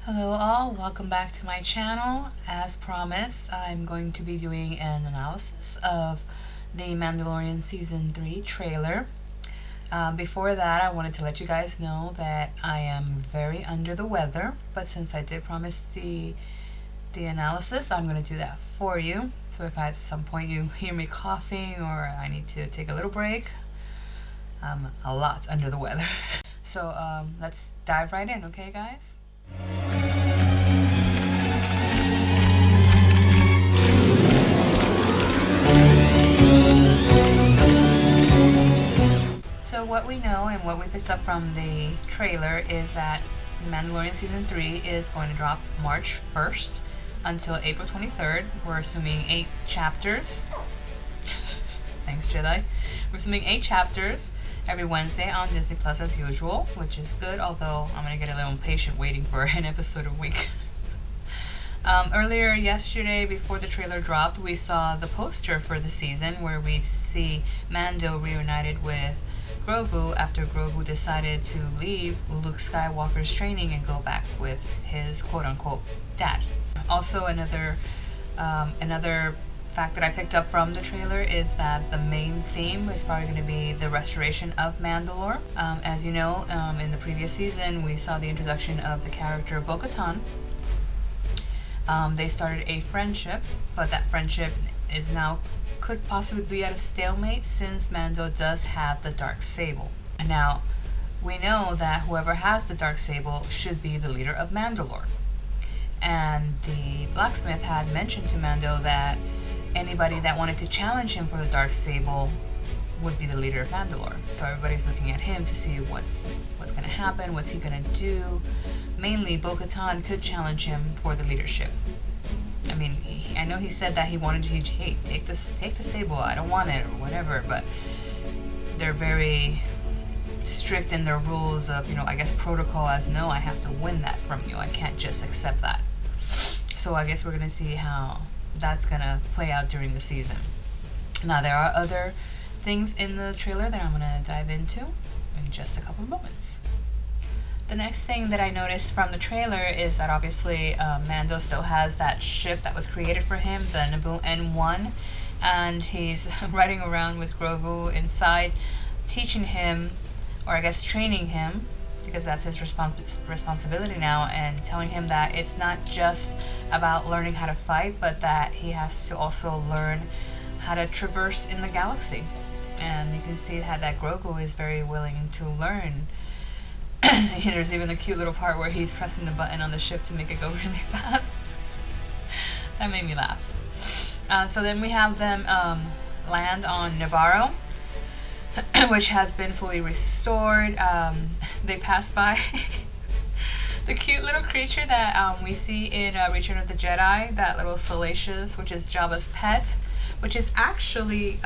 Hello all, welcome back to my channel. As promised, I'm going to be doing an analysis of the Mandalorian Season 3 trailer. Before that, I wanted to let you guys know that I am very under the weather, but since I did promise the analysis, I'm going to do that for you. So if at some point you hear me coughing or I need to take a little break, I'm a lot under the weather. So let's dive right in, okay guys? So what we know and what we picked up from the trailer is that Mandalorian Season 3 is going to drop March 1st until April 23rd. We're assuming 8 chapters. Thanks, Jedi. We're assuming 8 chapters every Wednesday on Disney Plus as usual, which is good, although I'm going to get a little impatient waiting for an episode a week. Earlier yesterday, before the trailer dropped, we saw the poster for the season where we see Mando reunited with Grogu after Grogu decided to leave Luke Skywalker's training and go back with his quote-unquote dad. Also, another fact that I picked up from the trailer is that the main theme is probably going to be the restoration of Mandalore. As you know, in the previous season, we saw the introduction of the character Bo-Katan. They started a friendship, but that friendship is now could possibly be at a stalemate since Mando does have the Darksaber. Now, we know that whoever has the Darksaber should be the leader of Mandalore. And the blacksmith had mentioned to Mando that anybody that wanted to challenge him for the Darksaber would be the leader of Mandalore. So everybody's looking at him to see what's going to happen, what's he going to do. Mainly, Bo-Katan could challenge him for the leadership. I mean, I know he said that he wanted to, hey, take the saber, I don't want it, or whatever, but they're very strict in their rules of, I guess protocol as, no, I have to win that from you, I can't just accept that. So I guess we're going to see how that's going to play out during the season. Now, there are other things in the trailer that I'm going to dive into in just a couple of moments. The next thing that I noticed from the trailer is that obviously Mando still has that ship that was created for him, the Naboo N1, and he's riding around with Grogu inside, teaching him, or I guess training him, because that's his responsibility now, and telling him that it's not just about learning how to fight, but that he has to also learn how to traverse in the galaxy. And you can see how that Grogu is very willing to learn. There's even a cute little part where he's pressing the button on the ship to make it go really fast. That made me laugh. So then we have them land on Navarro, which has been fully restored. They pass by the cute little creature that we see in Return of the Jedi, that little Salacious, which is Jabba's pet, which is actually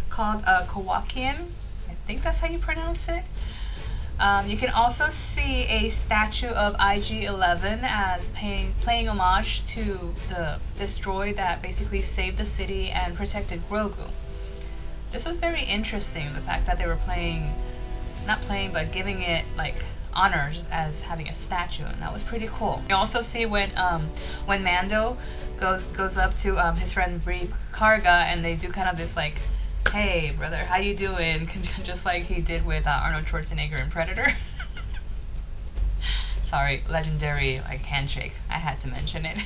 called a Kowakian. I think that's how you pronounce it. You can also see a statue of IG-11 as paying homage to this droid that basically saved the city and protected Grogu. This was very interesting, the fact that they were but giving it like honors as having a statue, and that was pretty cool. You also see when Mando goes up to his friend Brief Karga, and they do kind of this like, hey brother, how you doing? Just like he did with Arnold Schwarzenegger in Predator. Sorry, legendary like handshake. I had to mention it.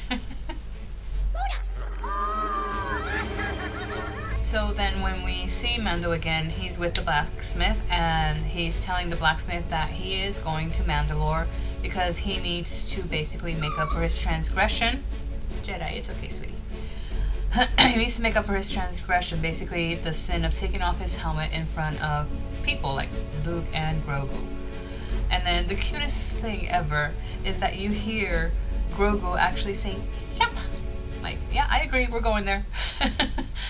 So then when we see Mando again, he's with the blacksmith, and he's telling the blacksmith that he is going to Mandalore because he needs to basically make up for his transgression. Jedi, it's okay, sweetie. He needs to make up for his transgression, basically the sin of taking off his helmet in front of people like Luke and Grogu. And then the cutest thing ever is that you hear Grogu actually saying, yep, like, yeah, I agree, we're going there.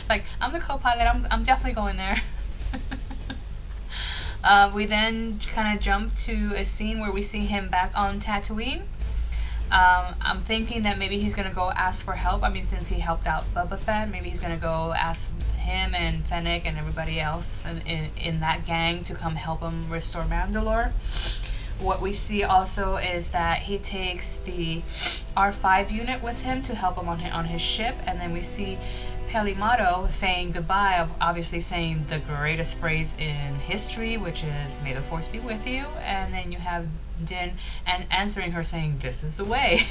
Like, I'm the co-pilot, I'm definitely going there. We then kind of jump to a scene where we see him back on Tatooine. I'm thinking that maybe he's going to go ask for help. I mean, since he helped out Boba Fett, maybe he's going to go ask him and Fennec and everybody else in that gang to come help him restore Mandalore. What we see also is that he takes the R5 unit with him to help him on his ship, and then we see Pelimato saying goodbye, obviously saying the greatest phrase in history, which is "May the Force be with you," and then you have Din and answering her saying "This is the way,"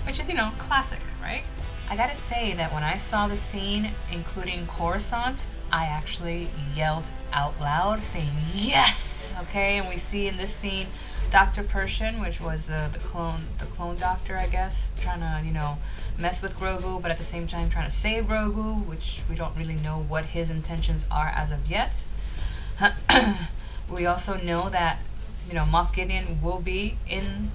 which is, you know, classic, right? I gotta say that when I saw the scene, including Coruscant, I actually yelled out loud, saying yes. Okay, and we see in this scene Dr. Pershing, which was the clone doctor, I guess, trying to, you know, mess with Grogu, but at the same time trying to save Grogu, which we don't really know what his intentions are as of yet. We also know that, you know, Moff Gideon will be in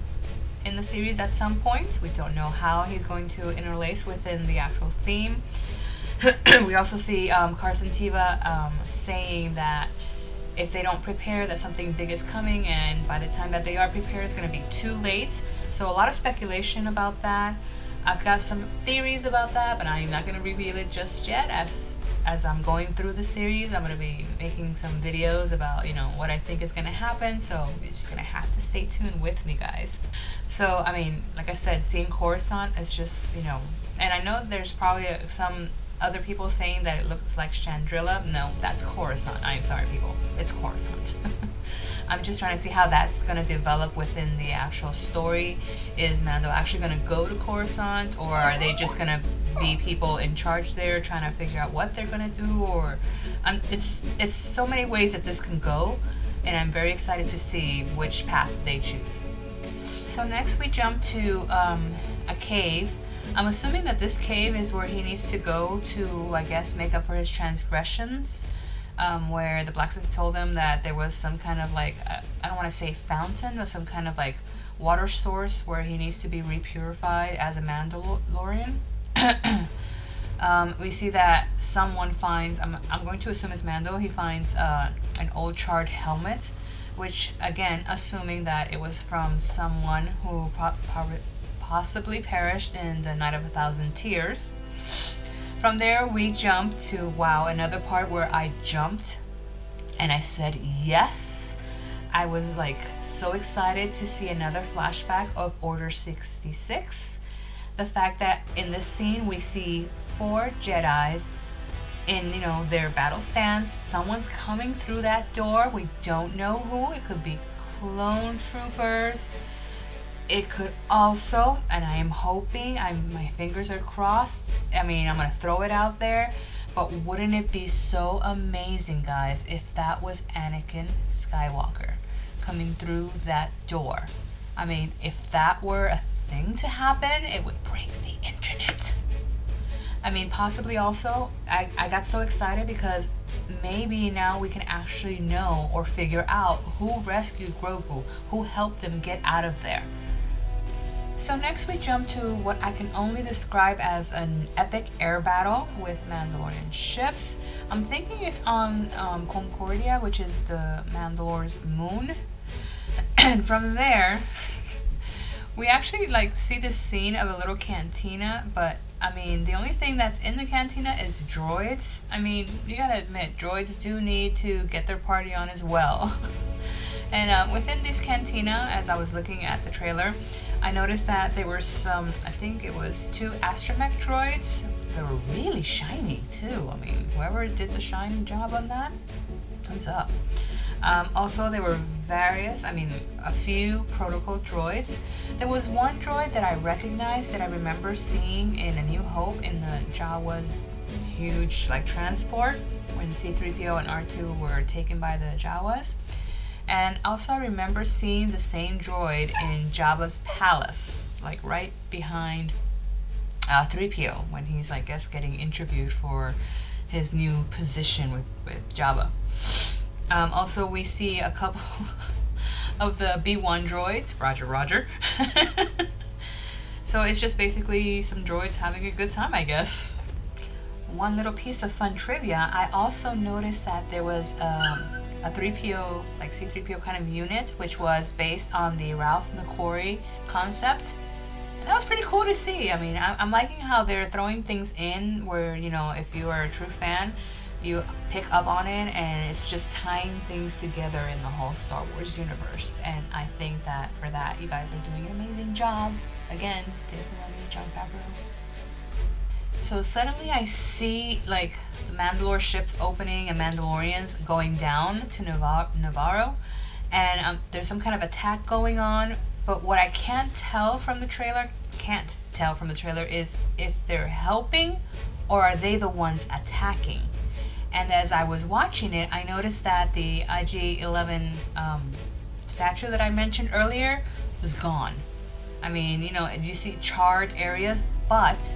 the series at some point. We don't know how he's going to interlace within the actual theme. We also see Carson Teva saying that if they don't prepare, that something big is coming, and by the time that they are prepared, it's going to be too late. So a lot of speculation about that. I've got some theories about that, but I'm not going to reveal it just yet. As I'm going through the series, I'm going to be making some videos about, you know, what I think is going to happen, so you're just going to have to stay tuned with me, guys. So, I mean, like I said, seeing Coruscant is just, you know, and I know there's probably some other people saying that it looks like Chandrilla. No, that's Coruscant. I'm sorry, people. It's Coruscant. I'm just trying to see how that's going to develop within the actual story. Is Mando actually going to go to Coruscant, or are they just going to be people in charge there trying to figure out what they're going to do? Or it's so many ways that this can go, and I'm very excited to see which path they choose. So next we jump to a cave. I'm assuming that this cave is where he needs to go to, I guess, make up for his transgressions. Where the blacksmith told him that there was some kind of like, I don't want to say fountain, but some kind of like water source where he needs to be repurified as a Mandalorian. We see that someone finds, I'm going to assume it's Mando, he finds an old charred helmet, which again, assuming that it was from someone who possibly perished in the Night of a Thousand Tears. From there, we jump to, wow, another part where I jumped and I said yes. I was like so excited to see another flashback of Order 66. The fact that in this scene we see 4 Jedis in, you know, their battle stance. Someone's coming through that door. We don't know who. It could be clone troopers. It could also, and I am hoping, my fingers are crossed, I mean, I'm going to throw it out there, but wouldn't it be so amazing, guys, if that was Anakin Skywalker coming through that door? I mean, if that were a thing to happen, it would break the internet. I mean, possibly also, I got so excited because maybe now we can actually know or figure out who rescued Grogu, who helped him get out of there. So next we jump to what I can only describe as an epic air battle with Mandalorian ships. I'm thinking it's on Concordia, which is the Mandalore's moon. And from there, we actually like see this scene of a little cantina, but I mean, the only thing that's in the cantina is droids. I mean, you gotta admit, droids do need to get their party on as well. And within this cantina, as I was looking at the trailer, I noticed that there were some, I think it was 2 astromech droids. They were really shiny too. I mean, whoever did the shine job on that, thumbs up. Also, there were a few protocol droids. There was one droid that I recognized that I remember seeing in A New Hope in the Jawa's huge like transport when C-3PO and R2 were taken by the Jawas. And also I remember seeing the same droid in Jabba's palace, like right behind 3PO when he's, I guess, getting interviewed for his new position with Jabba. Also, we see a couple of the B1 droids, Roger. So it's just basically some droids having a good time, I guess. One little piece of fun trivia, I also noticed that there was a 3PO, like C-3PO kind of unit, which was based on the Ralph McQuarrie concept. And that was pretty cool to see. I mean, I'm liking how they're throwing things in where, you know, if you are a true fan, you pick up on it, and it's just tying things together in the whole Star Wars universe. And I think that for that, you guys are doing an amazing job. Again, Dave Filoni, Jon Favreau. So suddenly I see like the Mandalore ships opening and Mandalorians going down to Navarro, and there's some kind of attack going on. But what I can't tell from the trailer is if they're helping or are they the ones attacking. And as I was watching it, I noticed that the IG-11 statue that I mentioned earlier was gone. I mean, you know, you see charred areas, but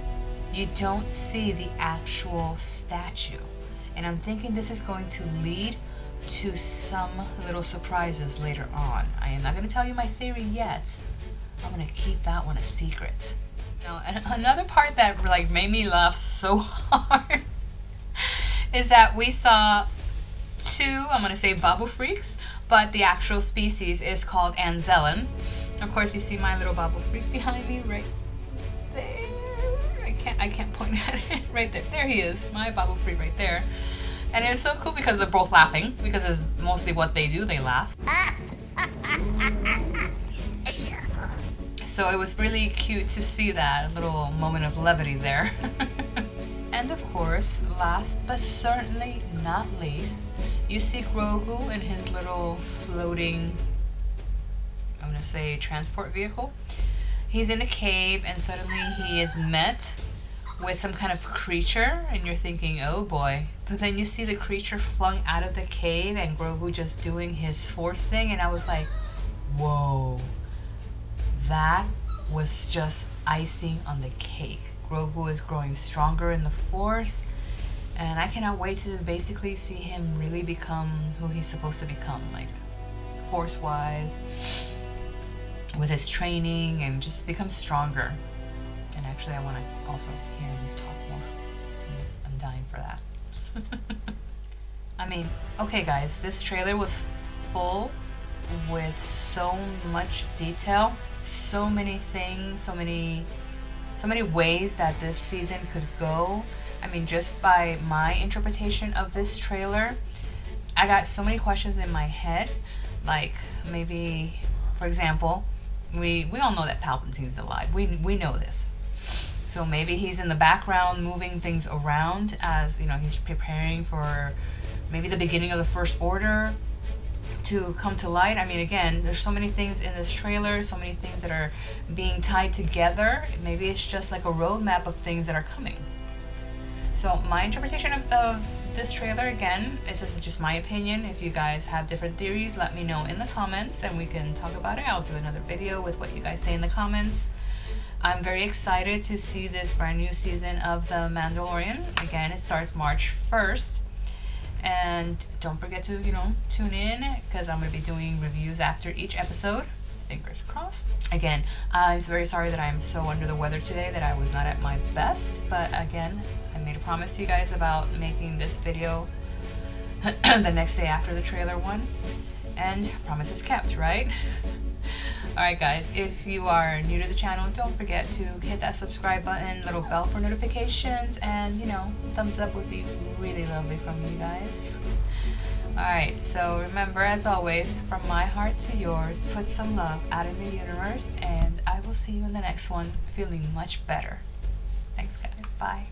you don't see the actual statue. And I'm thinking this is going to lead to some little surprises later on. I am not going to tell you my theory yet. I'm going to keep that one a secret. Now, another part that like made me laugh so hard is that we saw two, I'm going to say Babu freaks, but the actual species is called Xyelle. Of course, you see my little Babu freak behind me right there. I can't point at it. Right there. There he is, my Babu freak right there. And it's so cool because they're both laughing, because it's mostly what they do, they laugh. So it was really cute to see that little moment of levity there. And of course, last but certainly not least, you see Grogu in his little floating, I'm gonna say, transport vehicle. He's in a cave and suddenly he is met with some kind of creature and you're thinking, oh boy. But then you see the creature flung out of the cave and Grogu just doing his force thing, and I was like, whoa. That was just icing on the cake. Grogu is growing stronger in the Force, and I cannot wait to basically see him really become who he's supposed to become, like Force-wise, with his training, and just become stronger. And actually, I want to also hear him talk more. I'm dying for that. I mean, okay guys, this trailer was full with so much detail, so many things, so many ways that this season could go. I mean, just by my interpretation of this trailer, I got so many questions in my head. Like, maybe, for example, we all know that Palpatine's alive. We know this. So maybe he's in the background moving things around as, you know, he's preparing for maybe the beginning of the First Order to come to light. I mean, again, there's so many things in this trailer, so many things that are being tied together. Maybe it's just like a roadmap of things that are coming. So my interpretation of this trailer, again, this is just my opinion. If you guys have different theories, let me know in the comments and we can talk about it. I'll do another video with what you guys say in the comments. I'm very excited to see this brand new season of The Mandalorian. Again, it starts March 1st. And don't forget to, you know, tune in, because I'm going to be doing reviews after each episode. Fingers crossed. Again, I'm very sorry that I'm so under the weather today, that I was not at my best. But again, I made a promise to you guys about making this video the next day after the trailer one. And promise is kept, right? Alright guys, if you are new to the channel, don't forget to hit that subscribe button, little bell for notifications, and, you know, thumbs up would be really lovely from you guys. Alright, so remember, as always, from my heart to yours, put some love out in the universe, and I will see you in the next one, feeling much better. Thanks guys, bye.